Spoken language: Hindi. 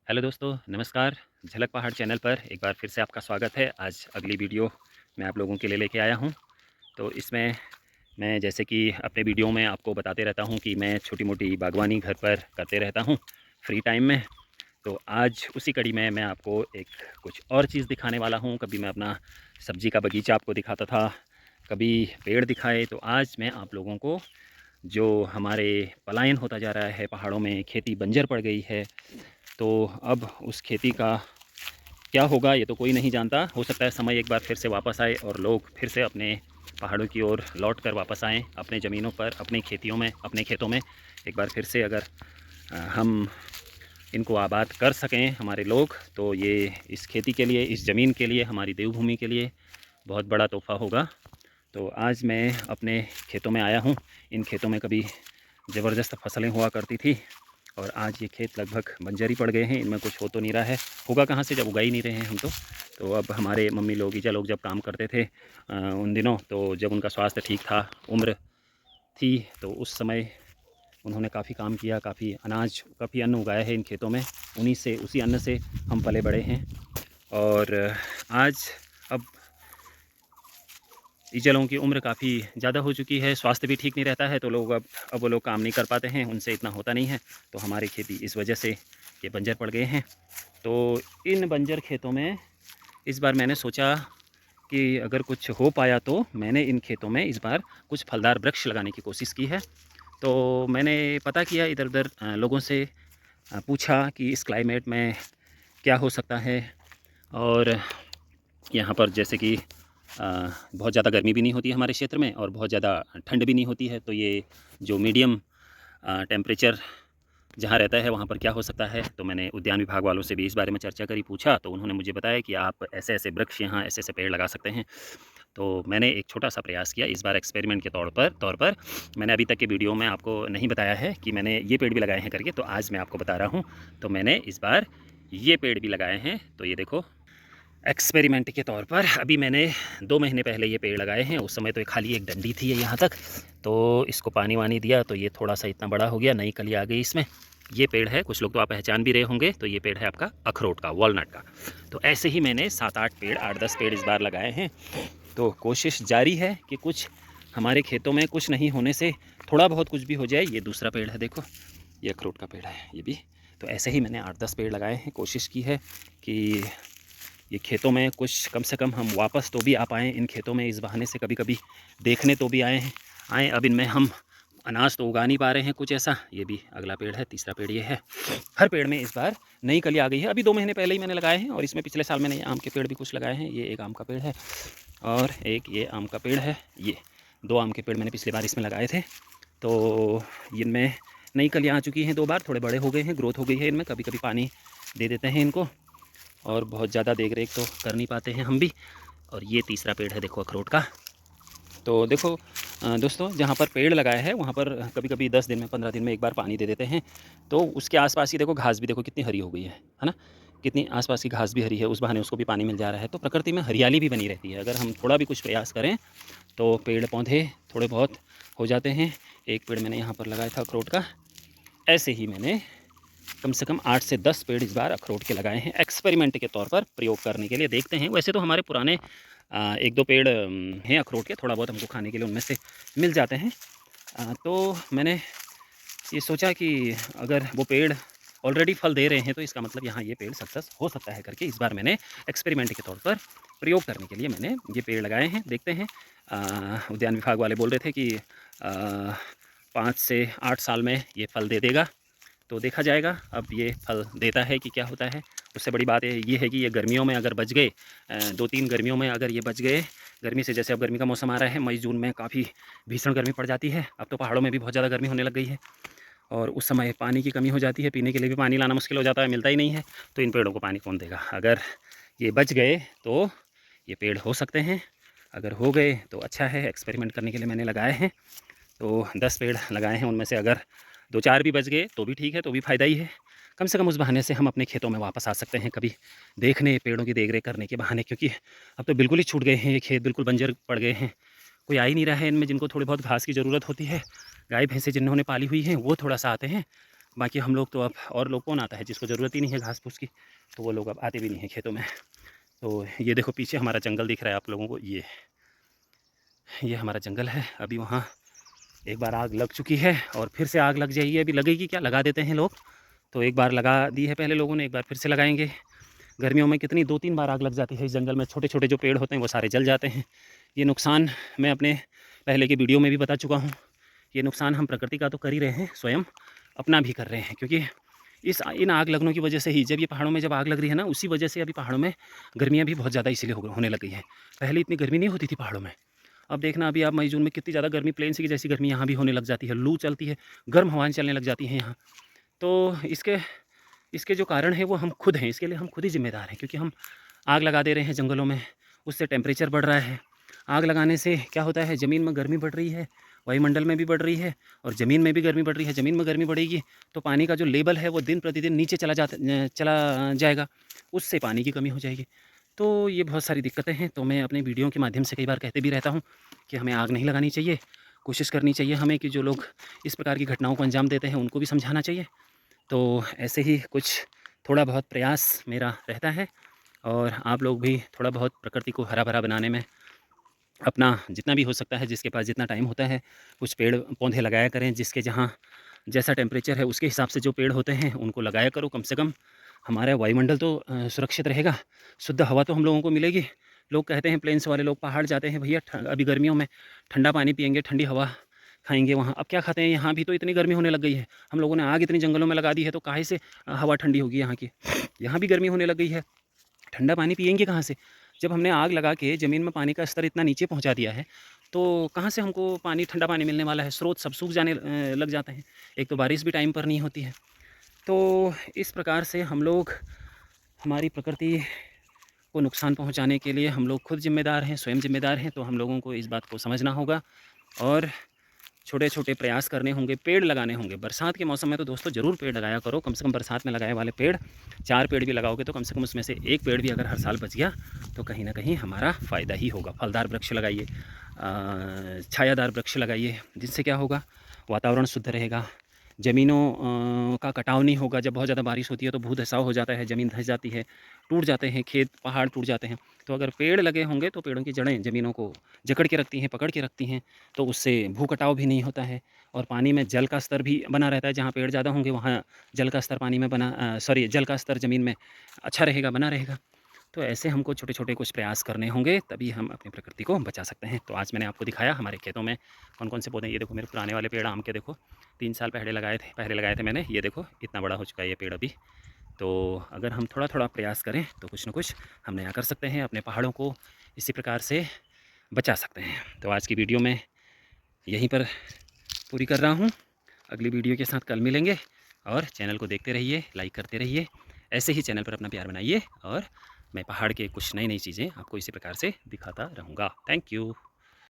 हेलो दोस्तों, नमस्कार। झलक पहाड़ चैनल पर एक बार फिर से आपका स्वागत है। आज अगली वीडियो मैं आप लोगों के लिए लेके आया हूं। तो इसमें मैं जैसे कि अपने वीडियो में आपको बताते रहता हूं कि मैं छोटी-मोटी बागवानी घर पर करते रहता हूं फ्री टाइम में। तो आज उसी कड़ी में मैं आपको एक कुछ और चीज़ दिखाने वाला हूं। कभी मैं अपना सब्ज़ी का बगीचा आपको दिखाता था, कभी पेड़ दिखाए। तो आज मैं आप लोगों को जो हमारे पलायन होता जा रहा है पहाड़ों में, खेती बंजर पड़ गई है, तो अब उस खेती का क्या होगा ये तो कोई नहीं जानता। हो सकता है समय एक बार फिर से वापस आए और लोग फिर से अपने पहाड़ों की ओर लौट कर वापस आएँ, अपने ज़मीनों पर, अपनी खेतियों में, अपने खेतों में एक बार फिर से अगर हम इनको आबाद कर सकें हमारे लोग, तो ये इस खेती के लिए, इस ज़मीन के लिए, हमारी देवभूमि के लिए बहुत बड़ा तोहफ़ा होगा। तो आज मैं अपने खेतों में आया हूँ। इन खेतों में कभी ज़बरदस्त फसलें हुआ करती थी और आज ये खेत लगभग बंजर ही पड़ गए हैं। इनमें कुछ हो तो नहीं रहा है, होगा कहाँ से जब उगा ही नहीं रहे हैं हम तो। अब हमारे मम्मी लोग, ईजा लोग जब काम करते थे उन दिनों, तो जब उनका स्वास्थ्य ठीक था, उम्र थी, तो उस समय उन्होंने काफ़ी काम किया, काफ़ी अनाज, काफ़ी अन्न उगाया है इन खेतों में। उसी अन्न से हम पले बड़े हैं। और आज अब ईजा लोगों की उम्र काफ़ी ज़्यादा हो चुकी है, स्वास्थ्य भी ठीक नहीं रहता है, तो अब वो लोग काम नहीं कर पाते हैं, उनसे इतना होता नहीं है। तो हमारी खेती इस वजह से ये बंजर पड़ गए हैं। तो इन बंजर खेतों में इस बार मैंने सोचा कि अगर कुछ हो पाया तो मैंने इन खेतों में इस बार कुछ फलदार वृक्ष लगाने की कोशिश की है। तो मैंने पता किया इधर-उधर लोगों से, पूछा कि इस क्लाइमेट में क्या हो सकता है। और यहाँ पर जैसे कि बहुत ज़्यादा गर्मी भी नहीं होती है हमारे क्षेत्र में और बहुत ज़्यादा ठंड भी नहीं होती है। तो ये जो मीडियम टेम्परेचर जहाँ रहता है वहाँ पर क्या हो सकता है। तो मैंने उद्यान विभाग वालों से भी इस बारे में चर्चा करी, पूछा, तो उन्होंने मुझे बताया कि आप ऐसे-ऐसे वृक्ष यहाँ, ऐसे-ऐसे पेड़ लगा सकते हैं। तो मैंने एक छोटा-सा प्रयास किया इस बार एक्सपेरिमेंट के तौर पर। मैंने अभी तक के वीडियो में आपको नहीं बताया है कि मैंने ये पेड़ भी लगाए हैं करके, तो आज मैं आपको बता रहा हूँ। तो मैंने इस बार ये पेड़ भी लगाए हैं। तो ये देखो, एक्सपेरिमेंट के तौर पर अभी मैंने 2 महीने पहले ये पेड़ लगाए हैं। उस समय तो ये खाली एक डंडी थी ये यहाँ तक, तो इसको पानी-वानी दिया तो ये थोड़ा-सा इतना बड़ा हो गया, नई कली आ गई इसमें। ये पेड़ है, कुछ लोग तो आप पहचान भी रहे होंगे, तो ये पेड़ है आपका अखरोट का, वॉलनट का। तो ऐसे ही मैंने 7-8 पेड़, 8-10 पेड़ इस बार लगाए हैं। तो कोशिश जारी है कि कुछ हमारे खेतों में कुछ नहीं होने से थोड़ा बहुत कुछ भी हो जाए। ये दूसरा पेड़ है देखो, ये अखरोट का पेड़ है ये भी। तो ऐसे ही मैंने 8-10 पेड़ लगाए हैं। कोशिश की है कि ये खेतों में कुछ कम से कम हम वापस तो भी आ पाएँ इन खेतों में, इस बहाने से कभी-कभी देखने तो भी आएँ। अब इनमें हम अनाज तो उगा नहीं पा रहे हैं कुछ ऐसा। ये भी अगला पेड़ है, तीसरा पेड़ ये है। हर पेड़ में इस बार नई कली आ गई है। अभी 2 महीने पहले ही मैंने लगाए हैं और इसमें पिछले साल मैंने ये आम के पेड़ भी कुछ लगाए हैं। ये एक आम का पेड़ है और एक ये आम का पेड़ है। ये 2 आम के पेड़ मैंने पिछली बार इसमें लगाए थे। तो इनमें नई कलियाँ आ चुकी हैं 2 बार, थोड़े बड़े हो गए हैं, ग्रोथ हो गई है इनमें। कभी-कभी पानी दे देते हैं इनको और बहुत ज़्यादा देख-रेख तो कर नहीं पाते हैं हम भी। और ये तीसरा पेड़ है देखो अखरोट का। तो देखो दोस्तों, जहाँ पर पेड़ लगाए हैं वहाँ पर कभी-कभी 10 दिन में, 15 दिन में एक बार पानी दे देते हैं। तो उसके आस-पास ही देखो घास भी देखो कितनी हरी हो गई है ना? कितनी आस-पास की घास भी हरी है, उस बहाने उसको भी पानी मिल जा रहा है। तो प्रकृति में हरियाली भी बनी रहती है। अगर हम थोड़ा भी कुछ प्रयास करें तो पेड़-पौधे थोड़े बहुत हो जाते हैं। एक पेड़ मैंने यहाँ पर लगाया था अखरोट का। ऐसे ही मैंने कम से कम 8 से 10 पेड़ इस बार अखरोट के लगाए हैं, एक्सपेरिमेंट के तौर पर प्रयोग करने के लिए। देखते हैं, वैसे तो हमारे पुराने 1-2 पेड़ हैं अखरोट के, थोड़ा बहुत हमको खाने के लिए उनमें से मिल जाते हैं। तो मैंने ये सोचा कि अगर वो पेड़ ऑलरेडी फल दे रहे हैं तो इसका मतलब यहाँ ये पेड़ सक्सेस हो सकता है करके, इस बार मैंने एक्सपेरिमेंट के तौर पर प्रयोग करने के लिए मैंने ये पेड़ लगाए हैं। देखते हैं, उद्यान विभाग वाले बोल रहे थे कि 5 से 8 साल में ये फल दे देगा। तो देखा जाएगा अब ये फल देता है कि क्या होता है। उससे बड़ी बात ये है कि ये गर्मियों में अगर बच गए, 2-3 गर्मियों में अगर ये बच गए, गर्मी से, जैसे अब गर्मी का मौसम आ रहा है, मई जून में काफ़ी भीषण गर्मी पड़ जाती है। अब तो पहाड़ों में भी बहुत ज़्यादा गर्मी होने लग गई है और उस समय पानी की कमी हो जाती है, पीने के लिए भी पानी लाना मुश्किल हो जाता है, मिलता ही नहीं है। तो इन पेड़ों को पानी कौन देगा। अगर ये बच गए तो ये पेड़ हो सकते हैं, अगर हो गए तो अच्छा है। एक्सपेरिमेंट करने के लिए मैंने लगाए हैं। तो 10 पेड़ लगाए हैं, उनमें से अगर 2-4 भी बच गए तो भी ठीक है, तो भी फ़ायदा ही है। कम से कम उस बहाने से हम अपने खेतों में वापस आ सकते हैं, कभी देखने, पेड़ों की देख-रेख करने के बहाने। क्योंकि अब तो बिल्कुल ही छूट गए हैं, ये खेत बिल्कुल बंजर पड़ गए हैं। कोई आ ही नहीं रहा है इनमें, जिनको थोड़ी बहुत घास की ज़रूरत होती है। गाय भैंसें जिन्होंने पाली हुई हैं वो थोड़ा-सा आते हैं, बाकी हम लोग तो अब, और लोग कौन आता है जिसको ज़रूरत ही नहीं है घास फूस की, तो वो लोग अब आते भी नहीं हैं खेतों में। तो ये देखो पीछे हमारा जंगल दिख रहा है आप लोगों को, ये हमारा जंगल है। अभी वहाँ एक बार आग लग चुकी है और फिर से आग लग जाएगी। अभी लगेगी क्या, लगा देते हैं लोग। तो एक बार लगा दी है पहले लोगों ने, एक बार फिर से लगाएंगे। गर्मियों में कितनी 2-3 बार आग लग जाती है इस जंगल में। छोटे छोटे जो पेड़ होते हैं वो सारे जल जाते हैं। ये नुकसान मैं अपने पहले के वीडियो में भी बता चुका हूँ। ये नुकसान हम प्रकृति का तो कर ही रहे हैं, स्वयं अपना भी कर रहे हैं। क्योंकि इन आग लगनों की वजह से ही, जब ये पहाड़ों में जब आग लग रही है ना, उसी वजह से अभी पहाड़ों में गर्मियाँ भी बहुत ज़्यादा इसीलिए होने लग गई हैं। पहले इतनी गर्मी नहीं होती थी पहाड़ों में। अब देखना अभी आप मई जून में कितनी ज़्यादा गर्मी, प्लेन सी की जैसी गर्मी यहाँ भी होने लग जाती है। लू चलती है, गर्म हवाएँ चलने लग जाती हैं यहाँ। तो इसके इसके जो कारण है वो हम खुद हैं, इसके लिए हम खुद ही ज़िम्मेदार हैं। क्योंकि हम आग लगा दे रहे हैं जंगलों में, उससे टेम्परेचर बढ़ रहा है। आग लगाने से क्या होता है, ज़मीन में गर्मी बढ़ रही है, वायुमंडल में भी बढ़ रही है और ज़मीन में भी गर्मी बढ़ रही है। ज़मीन में गर्मी बढ़ेगी तो पानी का जो लेवल है वो दिन प्रतिदिन नीचे चला जाएगा, उससे पानी की कमी हो जाएगी। तो ये बहुत सारी दिक्कतें हैं। तो मैं अपने वीडियो के माध्यम से कई बार कहते भी रहता हूँ कि हमें आग नहीं लगानी चाहिए। कोशिश करनी चाहिए हमें कि जो लोग इस प्रकार की घटनाओं को अंजाम देते हैं उनको भी समझाना चाहिए। तो ऐसे ही कुछ थोड़ा बहुत प्रयास मेरा रहता है। और आप लोग भी थोड़ा बहुत प्रकृति को हरा भरा बनाने में अपना जितना भी हो सकता है, जिसके पास जितना टाइम होता है, कुछ पेड़ पौधे लगाया करें। जिसके जहाँ जैसा टेम्परेचर है उसके हिसाब से जो पेड़ होते हैं उनको लगाया करो। कम से कम हमारा वायुमंडल तो सुरक्षित रहेगा, शुद्ध हवा तो हम लोगों को मिलेगी। लोग कहते हैं, प्लेन्स वाले लोग पहाड़ जाते हैं, भैया अभी गर्मियों में ठंडा पानी पिएंगे, ठंडी हवा खाएंगे वहाँ। अब क्या खाते हैं, यहाँ भी तो इतनी गर्मी होने लग गई है। हम लोगों ने आग इतनी जंगलों में लगा दी है, तो काहे से हवा ठंडी होगी यहाँ की। यहाँ भी गर्मी होने लग गई है, ठंडा पानी पिएंगे कहाँ से। जब हमने आग लगा के ज़मीन में पानी का स्तर इतना नीचे पहुँचा दिया है, तो कहाँ से हमको पानी, ठंडा पानी मिलने वाला है। स्रोत सब सूख जाने लग जाते हैं। एक तो बारिश भी टाइम पर नहीं होती है। तो इस प्रकार से हम लोग, हमारी प्रकृति को नुकसान पहुंचाने के लिए हम लोग खुद ज़िम्मेदार हैं, स्वयं ज़िम्मेदार हैं। तो हम लोगों को इस बात को समझना होगा और छोटे छोटे प्रयास करने होंगे, पेड़ लगाने होंगे। बरसात के मौसम में तो दोस्तों ज़रूर पेड़ लगाया करो। कम से कम बरसात में लगाए वाले पेड़, 4 पेड़ भी लगाओगे तो कम से कम उसमें से 1 पेड़ भी अगर हर साल बच गया तो कहीं ना कहीं हमारा फ़ायदा ही होगा। फलदार वृक्ष लगाइए, छायादार वृक्ष लगाइए, जिससे क्या होगा, वातावरण शुद्ध रहेगा। ज़मीनों का कटाव नहीं होगा। जब बहुत ज़्यादा बारिश होती है तो भू धसाव हो जाता है, ज़मीन धंस जाती है, टूट जाते हैं खेत, पहाड़ टूट जाते हैं। तो अगर पेड़ लगे होंगे तो पेड़ों की जड़ें ज़मीनों को जकड़ के रखती हैं, पकड़ के रखती हैं। तो उससे भू कटाव भी नहीं होता है और पानी में जल का स्तर भी बना रहता है। जहाँ पेड़ ज़्यादा होंगे वहाँ जल का स्तर पानी में जल का स्तर ज़मीन में अच्छा रहेगा, बना रहेगा। तो ऐसे हमको छोटे छोटे कुछ प्रयास करने होंगे, तभी हम अपनी प्रकृति को बचा सकते हैं। तो आज मैंने आपको दिखाया हमारे खेतों में कौन कौन से पौधे। ये देखो मेरे पुराने वाले पेड़ आम के, देखो 3 साल पहले लगाए थे मैंने। ये देखो इतना बड़ा हो चुका है ये पेड़ अभी। तो अगर हम थोड़ा थोड़ा प्रयास करें तो कुछ ना कुछ हम नया कर सकते हैं, अपने पहाड़ों को इसी प्रकार से बचा सकते हैं। तो आज की वीडियो में यहीं पर पूरी कर रहा हूँ। अगली वीडियो के साथ कल मिलेंगे और चैनल को देखते रहिए, लाइक करते रहिए। ऐसे ही चैनल पर अपना प्यार बनाइए और मैं पहाड़ के कुछ नई नई चीज़ें आपको इसी प्रकार से दिखाता रहूँगा। Thank you.